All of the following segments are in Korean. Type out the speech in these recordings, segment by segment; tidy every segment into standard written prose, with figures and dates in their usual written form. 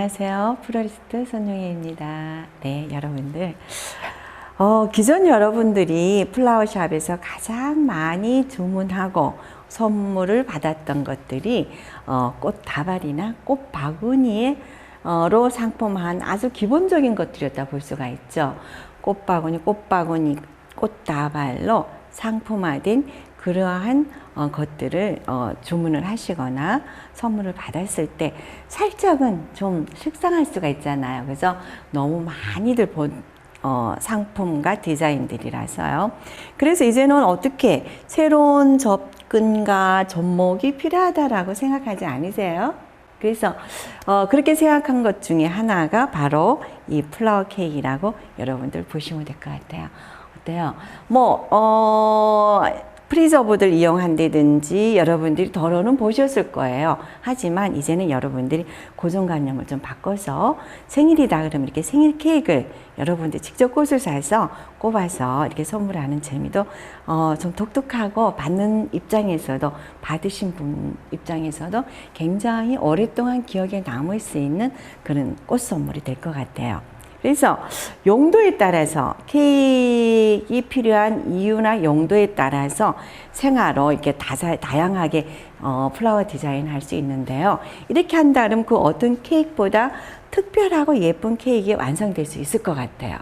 안녕하세요. 플로리스트 손용혜입니다. 네, 여러분들. 기존 여러분들이 플라워샵에서 가장 많이 주문하고 선물을 받았던 것들이 꽃다발이나 꽃바구니로 상품한 아주 기본적인 것들이었다 볼 수가 있죠. 꽃바구니, 꽃다발로 상품화된 그러한 것들을 주문을 하시거나 선물을 받았을 때 살짝은 좀 식상할 수가 있잖아요. 그래서 너무 많이들 본 상품과 디자인들이라서요. 그래서 이제는 어떻게 새로운 접근과 접목이 필요하다라고 생각하지 않으세요? 그래서 그렇게 생각한 것 중에 하나가 바로 이 플라워 케이크라고 여러분들 보시면 될 것 같아요. 어때요? 프리저브들 이용한다든지 여러분들이 더러는 보셨을 거예요. 하지만 이제는 여러분들이 고정관념을 좀 바꿔서 생일이다 그러면 이렇게 생일 케이크를 여러분들 직접 꽃을 사서 꼽아서 이렇게 선물하는 재미도 좀 독특하고 받는 입장에서도 받으신 분 입장에서도 굉장히 오랫동안 기억에 남을 수 있는 그런 꽃 선물이 될 것 같아요. 그래서 용도에 따라서 케이크가 필요한 이유나 용도에 따라서 생화로 이렇게 다양하게 플라워 디자인 할 수 있는데요. 이렇게 한다면 그 어떤 케이크보다 특별하고 예쁜 케이크가 완성될 수 있을 것 같아요.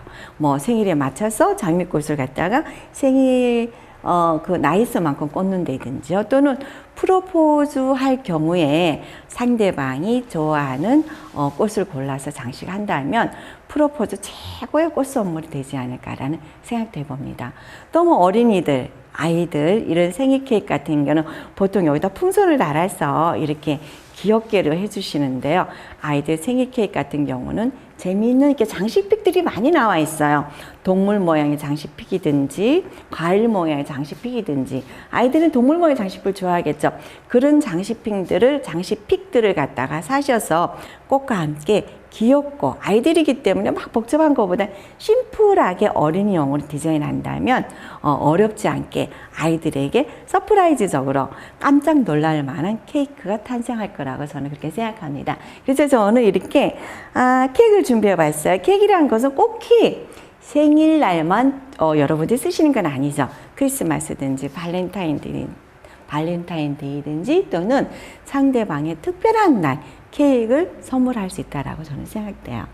생일에 맞춰서 장미꽃을 갖다가 생일 그 나이스만큼 꽂는다든지요. 또는 프로포즈 할 경우에 상대방이 좋아하는 꽃을 골라서 장식한다면 프로포즈 최고의 꽃 선물이 되지 않을까라는 생각도 해봅니다. 또 어린이들, 아이들 이런 생일 케이크 같은 경우는 보통 여기다 풍선을 달아서 이렇게 귀엽게로 해주시는데요. 아이들 생일 케이크 같은 경우는 재미있는 이렇게 장식픽들이 많이 나와 있어요. 동물 모양의 장식픽이든지 과일 모양의 장식픽이든지 아이들은 동물 모양의 장식픽을 좋아하겠죠. 그런 장식픽들을 갖다가 사셔서 꽃과 함께 귀엽고 아이들이기 때문에 막 복잡한 것보다 심플하게 어린이용으로 디자인한다면 어렵지 않게 아이들에게 서프라이즈적으로 깜짝 놀랄 만한 케이크가 탄생할 거라고 저는 그렇게 생각합니다. 그래서 저는 이렇게 케이크를 준비해 봤어요. 케이크라는 것은 꼭 생일날만 여러분들이 쓰시는 건 아니죠. 크리스마스든지 발렌타인데이든지 또는 상대방의 특별한 날 케이크를 선물할 수 있다라고 저는 생각돼요.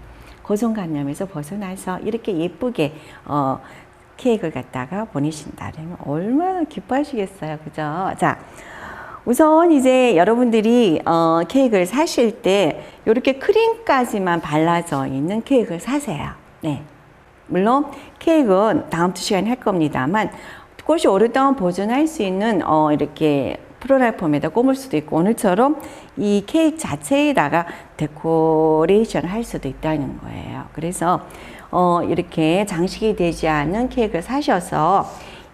고정관념에서 벗어나서 이렇게 예쁘게 케이크를 갖다가 보내신다면 얼마나 기뻐하시겠어요. 그죠? 자, 우선 이제 여러분들이 케이크를 사실 때 이렇게 크림까지만 발라져 있는 케이크를 사세요. 네. 물론 케이크는 다음 주 시간에 할 겁니다만 꽃이 오랫동안 보존할 수 있는 이렇게 플로랄 폼에다 꼽을 수도 있고 오늘처럼 이 케이크 자체에다가 데코레이션을 할 수도 있다는 거예요. 그래서 이렇게 장식이 되지 않은 케이크를 사셔서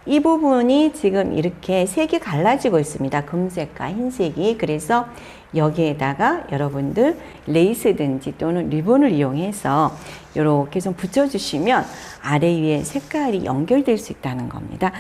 이 부분이 지금 이렇게 색이 갈라지고 있습니다. 금색과 흰색이. 그래서 여기에다가 여러분들 레이스든지 또는 리본을 이용해서 이렇게 좀 붙여주시면 아래 위에 색깔이 연결될 수 있다는 겁니다.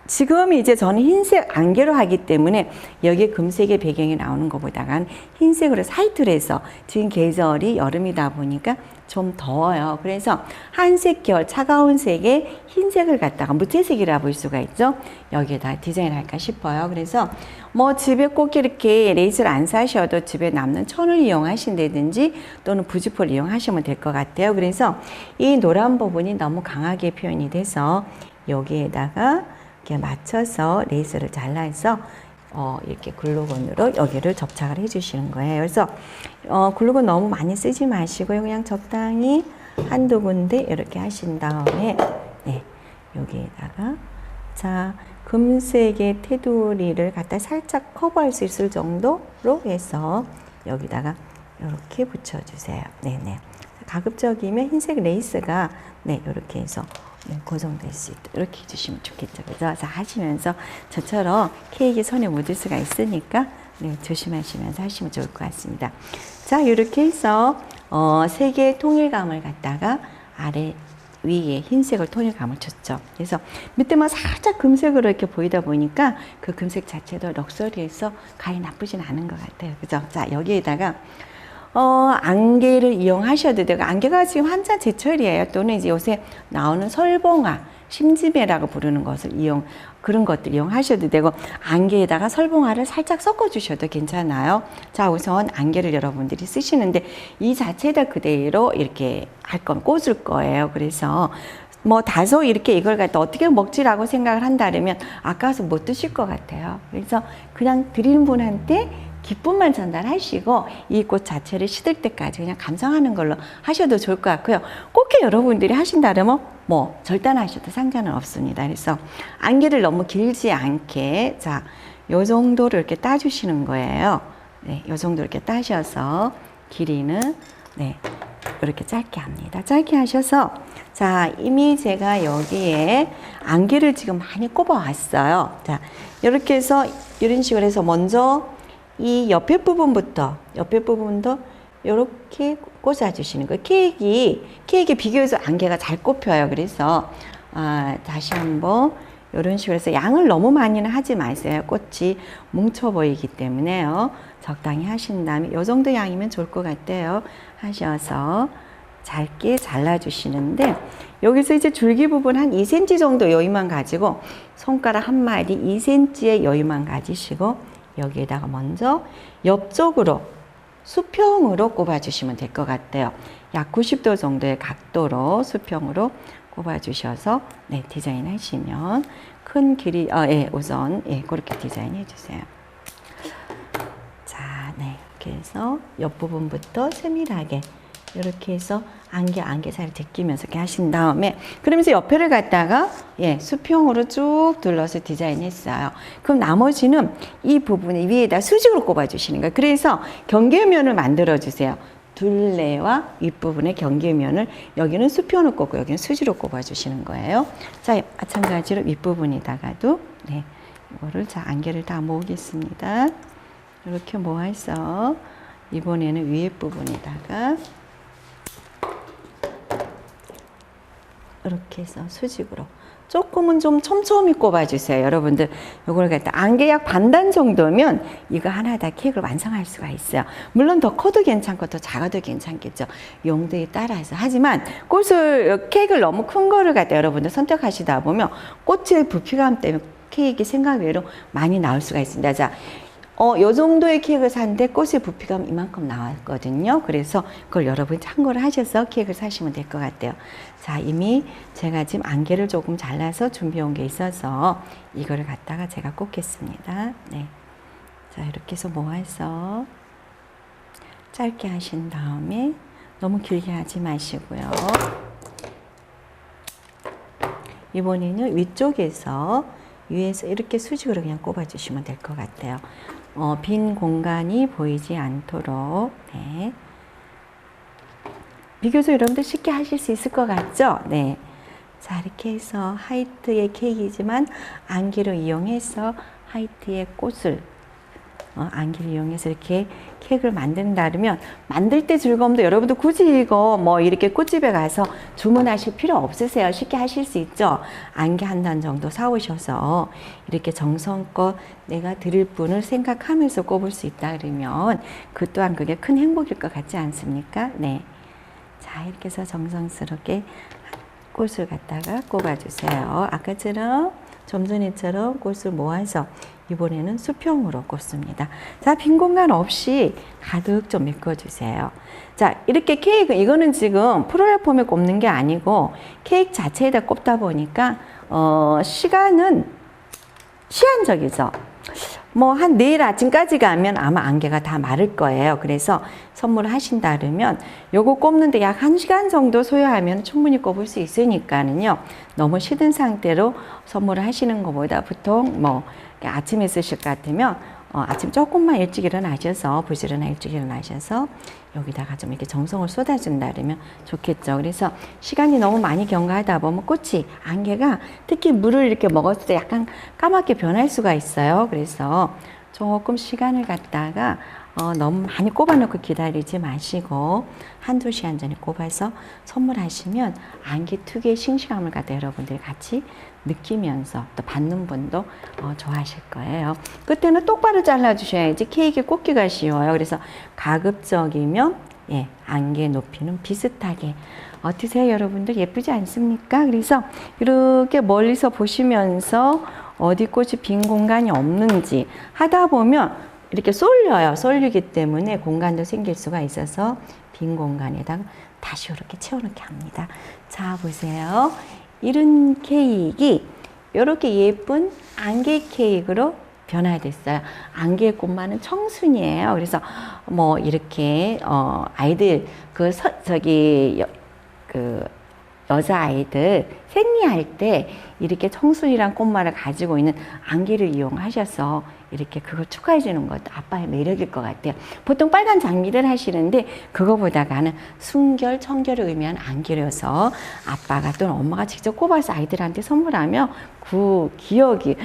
지금 이제 저는 흰색 안개로 하기 때문에 여기에 금색의 배경이 나오는 것보다는 흰색으로 사이트를 해서 지금 계절이 여름이다 보니까 좀 더워요. 그래서 한색 계열 차가운 색에 흰색을 갖다가 무채색이라 볼 수가 있죠. 여기에다 디자인할까 싶어요. 그래서 집에 꼭 이렇게 레이스를 안 사셔도 집에 남는 천을 이용하신다든지 또는 부지포를 이용하시면 될 것 같아요. 그래서 이 노란 부분이 너무 강하게 표현이 돼서 여기에다가 이렇게 맞춰서 레이스를 잘라서 이렇게 글루건으로 여기를 접착을 해주시는 거예요. 그래서 글루건 너무 많이 쓰지 마시고요. 그냥 적당히 한두 군데 이렇게 하신 다음에 네, 여기에다가 자 금색의 테두리를 갖다 살짝 커버할 수 있을 정도로 해서 여기다가 이렇게 붙여주세요. 네네. 가급적이면 흰색 레이스가 네 이렇게 해서 고정될 수 있도록 이렇게 해주시면 좋겠죠. 그죠? 자, 하시면서 저처럼 케이크 손에 묻을 수가 있으니까 네, 조심하시면서 하시면 좋을 것 같습니다. 자, 이렇게 해서 색의 통일감을 갖다가 아래 위에 흰색을 통일감을 줬죠. 그래서 밑에만 살짝 금색으로 이렇게 보이다 보니까 그 금색 자체도 럭셔리해서 가히 나쁘진 않은 것 같아요. 그죠? 자, 여기에다가 안개를 이용하셔도 되고, 안개가 지금 한참 제철이에요. 또는 이제 요새 나오는 설봉화, 심지배라고 부르는 것을 그런 것들 이용하셔도 되고, 안개에다가 설봉화를 살짝 섞어 주셔도 괜찮아요. 자, 우선 안개를 여러분들이 쓰시는데 이 자체다 그대로 이렇게 꽂을 거예요. 그래서 뭐 다소 이렇게 이걸 갖다 어떻게 먹지라고 생각을 한다면 아까워서 못 드실 것 같아요. 그래서 그냥 드리는 분한테 기쁨만 전달하시고 이 꽃 자체를 시들 때까지 그냥 감상하는 걸로 하셔도 좋을 것 같고요. 꽃게 여러분들이 하신다면 뭐 절단하셔도 상관은 없습니다. 그래서 안개를 너무 길지 않게, 자, 요 정도로 이렇게 따주시는 거예요. 네, 요 정도 이렇게 따셔서 길이는 네, 이렇게 짧게 합니다. 짧게 하셔서, 자, 이미 제가 여기에 안개를 지금 많이 꼽아 왔어요. 자, 이렇게 해서 이런 식으로 해서 먼저 이 옆에 부분부터, 옆에 부분도 이렇게 꽂아주시는 거예요. 케이크 비교해서 안개가 잘 꼽혀요. 그래서 다시 한번 이런 식으로 해서 양을 너무 많이는 하지 마세요. 꽃이 뭉쳐 보이기 때문에요. 적당히 하신 다음에 이 정도 양이면 좋을 것 같아요. 하셔서 잘게 잘라주시는데, 여기서 이제 줄기 부분 한 2cm 정도 여유만 가지고 손가락 한 마디 2cm의 여유만 가지시고 여기에다가 먼저 옆쪽으로 수평으로 꼽아주시면 될 것 같아요. 약 90도 정도의 각도로 수평으로 꼽아주셔서 네, 디자인 하시면 큰 길이, 예, 우선 예, 그렇게 디자인 해주세요. 자, 네, 이렇게 해서 옆부분부터 세밀하게 이렇게 해서 안개 잘 제끼면서 이렇게 하신 다음에, 그러면서 옆에를 갖다가 예, 수평으로 쭉 둘러서 디자인했어요. 그럼 나머지는 이 부분에 위에다 수직으로 꼽아주시는 거예요. 그래서 경계면을 만들어 주세요. 둘레와 윗부분의 경계면을 여기는 수평으로 꼽고 여기는 수직으로 꼽아주시는 거예요. 자, 마찬가지로 윗부분에다가도 네, 이거를 자 안개를 다 모으겠습니다. 이렇게 모아서 이번에는 위에 부분에다가 이렇게 해서 수직으로 조금은 좀 촘촘히 꼽아주세요. 여러분들 이걸 갖다 안개 약 반단 정도면 이거 하나 다 케이크를 완성할 수가 있어요. 물론 더 커도 괜찮고 더 작아도 괜찮겠죠. 용도에 따라서. 하지만 케이크를 너무 큰 거를 갖다 여러분들 선택하시다 보면 꽃의 부피감 때문에 케이크 생각 외로 많이 나올 수가 있습니다. 자, 요 정도의 케이크를 샀는데 꽃의 부피감 이만큼 나왔거든요. 그래서 그걸 여러분이 참고를 하셔서 케이크를 사시면 될 것 같아요. 자, 이미 제가 지금 안개를 조금 잘라서 준비해 온 게 있어서 이거를 갖다가 제가 꽂겠습니다. 네. 자, 이렇게 해서 모아서 짧게 하신 다음에 너무 길게 하지 마시고요. 이번에는 위쪽에서 위에서 이렇게 수직으로 그냥 꼽아주시면 될 것 같아요. 빈 공간이 보이지 않도록. 네. 비교적 여러분들 쉽게 하실 수 있을 것 같죠? 네. 자, 이렇게 해서 하이트의 케이크이지만 안개를 이용해서 하이트의 꽃을 안개를 이용해서 이렇게 케이크를 만든다면 만들 때 즐거움도 여러분도 굳이 이거 뭐 이렇게 꽃집에 가서 주문하실 필요 없으세요. 쉽게 하실 수 있죠. 안개 한 단 정도 사오셔서 이렇게 정성껏 내가 드릴 분을 생각하면서 꼽을 수 있다 그러면 그 또한 그게 큰 행복일 것 같지 않습니까? 네. 자, 이렇게 해서 정성스럽게 꽃을 갖다가 꼽아주세요. 아까처럼 좀 전에처럼 꽃을 모아서 이번에는 수평으로 꽂습니다. 자, 빈 공간 없이 가득 좀 메꿔주세요. 자, 이렇게 케이크, 이거는 지금 프로레폼에 꼽는 게 아니고 케이크 자체에다 꼽다 보니까 시간은 시한적이죠. 뭐 한 내일 아침까지 가면 아마 안개가 다 마를 거예요. 그래서 선물을 하신다 그러면 요거 꼽는데 약 1시간 정도 소요하면 충분히 꼽을 수 있으니까는요. 너무 시든 상태로 선물을 하시는 것보다 보통 뭐 아침에 쓰실 것 같으면 아침 조금만 일찍 일어나셔서 부지런히 일찍 일어나셔서 여기다가 좀 이렇게 정성을 쏟아준다 그러면 좋겠죠. 그래서 시간이 너무 많이 경과하다 보면 꽃이 안개가 특히 물을 이렇게 먹었을 때 약간 까맣게 변할 수가 있어요. 그래서 조금 시간을 갖다가 너무 많이 꼽아놓고 기다리지 마시고 한두 시간 전에 꼽아서 선물하시면 안개 특유의 싱싱함을 갖다 여러분들이 같이 느끼면서 또 받는 분도 좋아하실 거예요. 끝에는 똑바로 잘라주셔야지 케이크 꽂기가 쉬워요. 그래서 가급적이면 안개 높이는 비슷하게. 어떠세요 여러분들? 예쁘지 않습니까? 그래서 이렇게 멀리서 보시면서 어디 꽃이 빈 공간이 없는지 하다 보면 이렇게 쏠려요. 쏠리기 때문에 공간도 생길 수가 있어서 빈 공간에다가 다시 이렇게 채워넣게 합니다. 자, 보세요. 이런 케이크 이렇게 예쁜 안개 케이크로 변화됐어요. 안개 꽃만은 청순이에요. 그래서 뭐 이렇게 아이들 여자아이들 생리할 때 이렇게 청순이란 꽃말을 가지고 있는 안개를 이용하셔서 이렇게 그걸 축하해 주는 것도 아빠의 매력일 것 같아요. 보통 빨간 장미를 하시는데 그거보다가는 순결, 청결을 의미하는 안개로서 아빠가 또는 엄마가 직접 꼽아서 아이들한테 선물하면 그 기억이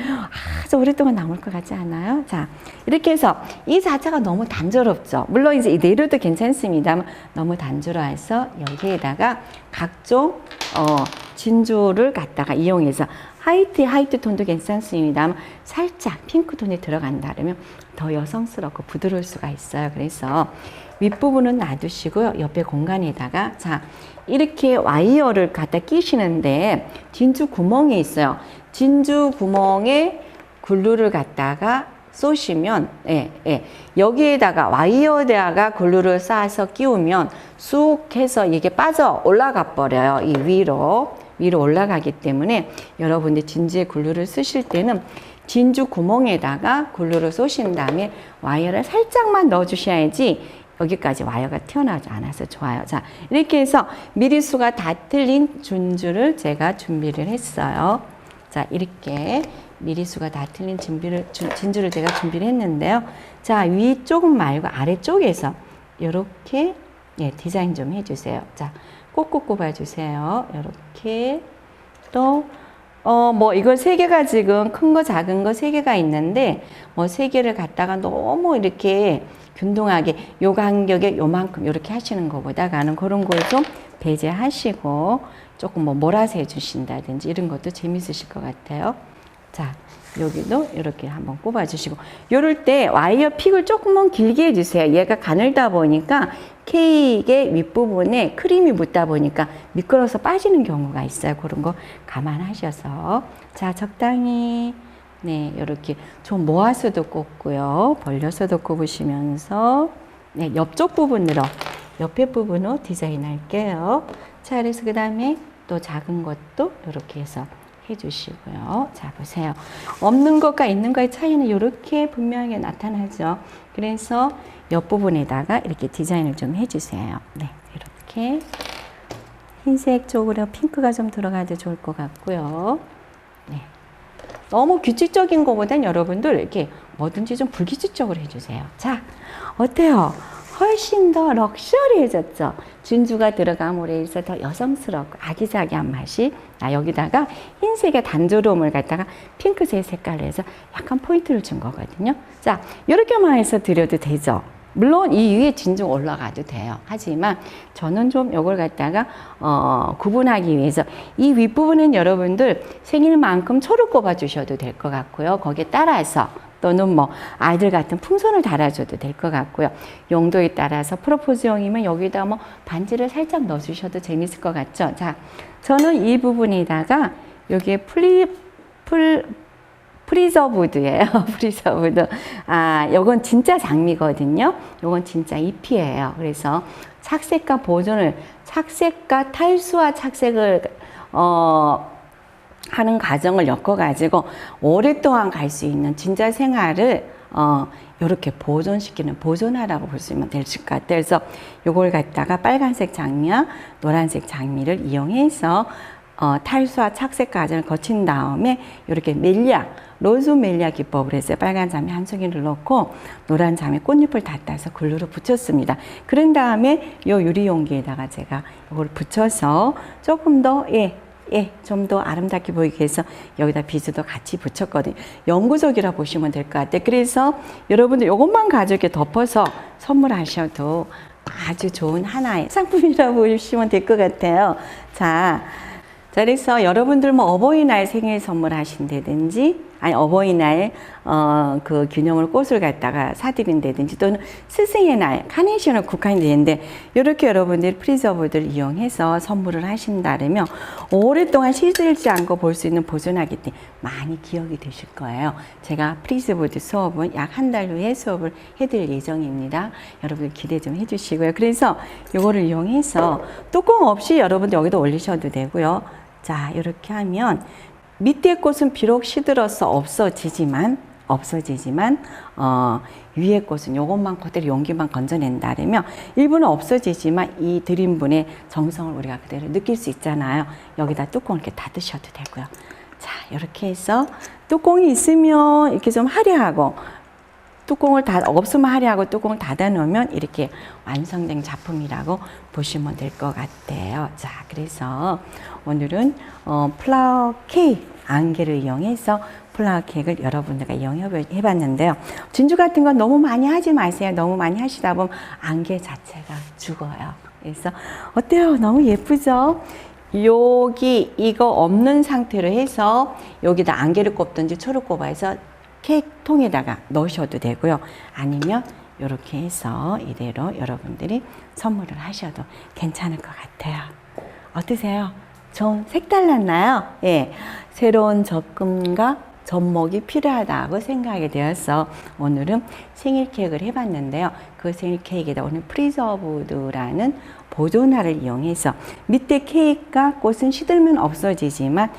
아주 오랫동안 남을 것 같지 않아요? 자, 이렇게 해서 이 자체가 너무 단조롭죠. 물론 이제 이대로도 괜찮습니다만 너무 단조로워서 여기에다가 각종 진주를 갖다가 이용해서 화이트 톤도 괜찮습니다만 살짝 핑크 톤이 들어간다 그러면 더 여성스럽고 부드러울 수가 있어요. 그래서 윗부분은 놔두시고요. 옆에 공간에다가 자 이렇게 와이어를 갖다 끼시는데 진주 구멍이 있어요. 진주 구멍에 글루를 갖다가 쏘시면 여기에다가 와이어에다가 글루를 쌓아서 끼우면 쑥 해서 이게 빠져 올라가 버려요. 이 위로 올라가기 때문에 여러분들 진주에 글루를 쓰실 때는 진주 구멍에다가 글루를 쏘신 다음에 와이어를 살짝만 넣어 주셔야지 여기까지 와이어가 튀어나오지 않아서 좋아요. 자, 이렇게 해서 미리수가 다 틀린 진주를 제가 준비를 했어요. 자, 이렇게 미리수가 다 틀린 진주를 제가 준비를 했는데요. 자, 위쪽은 말고 아래쪽에서 이렇게 디자인 좀 해주세요. 자, 꼭꼭 꼽아주세요. 이렇게 또 뭐 이걸 세 개가 지금 큰 거 작은 거 세 개가 있는데 뭐 세 개를 갖다가 너무 이렇게 균등하게 요 간격에 요만큼 이렇게 하시는 것보다가는 그런 걸 좀 배제하시고 조금 뭐 몰아서 해주신다든지 이런 것도 재밌으실 것 같아요. 자, 여기도 이렇게 한번 꼽아주시고 요럴 때 와이어 픽을 조금만 길게 해주세요. 얘가 가늘다 보니까 케이크의 윗부분에 크림이 묻다 보니까 미끄러워서 빠지는 경우가 있어요. 그런 거 감안하셔서 자 적당히 이렇게 좀 모아서도 꼽고요. 벌려서도 꼽으시면서 옆쪽 부분으로 옆에 부분으로 디자인 할게요. 자 그래서 그 다음에 또 작은 것도 이렇게 해서 해주시고요. 자 보세요. 없는 것과 있는 것의 차이는 이렇게 분명하게 나타나죠. 그래서 옆부분에다가 이렇게 디자인을 좀 해주세요. 네, 이렇게 흰색 쪽으로 핑크가 좀 들어가도 좋을 것 같고요. 네, 너무 규칙적인 것보단 여러분들 이렇게 뭐든지 좀 불규칙적으로 해주세요. 자, 어때요? 훨씬 더 럭셔리해졌죠. 진주가 들어감으로 해서 더 여성스럽고 아기자기한 맛이 여기다가 흰색의 단조로움을 갖다가 핑크색 색깔로 해서 약간 포인트를 준 거거든요. 자, 이렇게만 해서 드려도 되죠. 물론 이 위에 진주 올라가도 돼요. 하지만 저는 좀 이걸 갖다가 구분하기 위해서 이 윗부분은 여러분들 생일만큼 초를 꼽아 주셔도 될 것 같고요. 거기에 따라서 또는 뭐 아이들 같은 풍선을 달아줘도 될 것 같고요. 용도에 따라서 프로포즈용이면 여기다 뭐 반지를 살짝 넣어주셔도 재밌을 것 같죠. 자, 저는 이 부분에다가 여기에 프리저브드예요. 프리저브드. 요건 진짜 장미거든요. 요건 진짜 잎이에요. 그래서 착색과 보존을 착색과 탈수와 착색을 하는 과정을 엮어가지고 오랫동안 갈 수 있는 진짜 생활을 이렇게 보존하라고 볼 수 있으면 될 것 같아요. 그래서 요걸 갖다가 빨간색 장미와 노란색 장미를 이용해서 탈수와 착색 과정을 거친 다음에 이렇게 로즈 멜리아 기법을 해서 빨간 장미 한 송이를 넣고 노란 장미 꽃잎을 다 따서 글루로 붙였습니다. 그런 다음에 요 유리 용기에다가 제가 이걸 붙여서 조금 더 예, 좀 더 아름답게 보이기 위해서 여기다 비즈도 같이 붙였거든요. 영구적이라 보시면 될 것 같아요. 그래서 여러분들 이것만 가지고 이렇게 덮어서 선물하셔도 아주 좋은 하나의 상품이라고 보시면 될 것 같아요. 자, 그래서 여러분들 뭐 어버이날 생일 선물하신다든지 아니 어버이날 그 균형을 꽃을 갖다가 사드린다든지 또는 스승의 날 카네이션을 국한이 되는데 이렇게 여러분들이 프리저브들을 이용해서 선물을 하신다면 오랫동안 시들지 않고 볼 수 있는 보존하기 때문에 많이 기억이 되실 거예요. 제가 프리저브드 수업은 약 한 달 후에 수업을 해드릴 예정입니다. 여러분들 기대 좀 해주시고요. 그래서 이거를 이용해서 뚜껑 없이 여러분들 여기다 올리셔도 되고요. 자, 이렇게 하면 밑에 꽃은 비록 시들어서 없어지지만 위에 꽃은 요것만 그대로 용기만 건져낸다면 일부는 없어지지만 이 드린 분의 정성을 우리가 그대로 느낄 수 있잖아요. 여기다 뚜껑을 이렇게 닫으셔도 되고요. 자, 이렇게 해서 뚜껑이 있으면 이렇게 좀 화려하고 뚜껑을 없으면 화려하고 뚜껑을 닫아 놓으면 이렇게 완성된 작품이라고 보시면 될 것 같아요. 자, 그래서 오늘은 플라워 케이크 안개를 이용해서 플라워 케이크를 여러분들과 이용해 봤는데요. 진주 같은 건 너무 많이 하지 마세요. 너무 많이 하시다 보면 안개 자체가 죽어요. 그래서 어때요? 너무 예쁘죠? 여기 이거 없는 상태로 해서 여기다 안개를 꼽든지 초를 꼽아서 케이크 통에다가 넣으셔도 되고요. 아니면 이렇게 해서 이대로 여러분들이 선물을 하셔도 괜찮을 것 같아요. 어떠세요? 좀 색달랐나요? 예, 새로운 접근과 접목이 필요하다고 생각이 되어서 오늘은 생일 케이크를 해봤는데요. 그 생일 케이크에다 오늘 프리저브드라는 보존화를 이용해서 밑에 케이크가 꽃은 시들면 없어지지만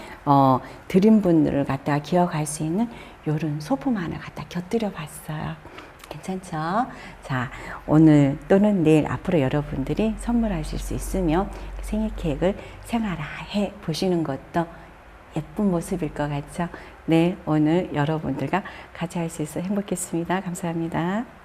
드린 분들을 갖다가 기억할 수 있는 이런 소품 하나 갖다 곁들여 봤어요. 괜찮죠? 자, 오늘 또는 내일 앞으로 여러분들이 선물하실 수 있으면 생일 케이크를 생활해 보시는 것도 예쁜 모습일 것 같죠? 네, 오늘 여러분들과 같이 할 수 있어 행복했습니다. 감사합니다.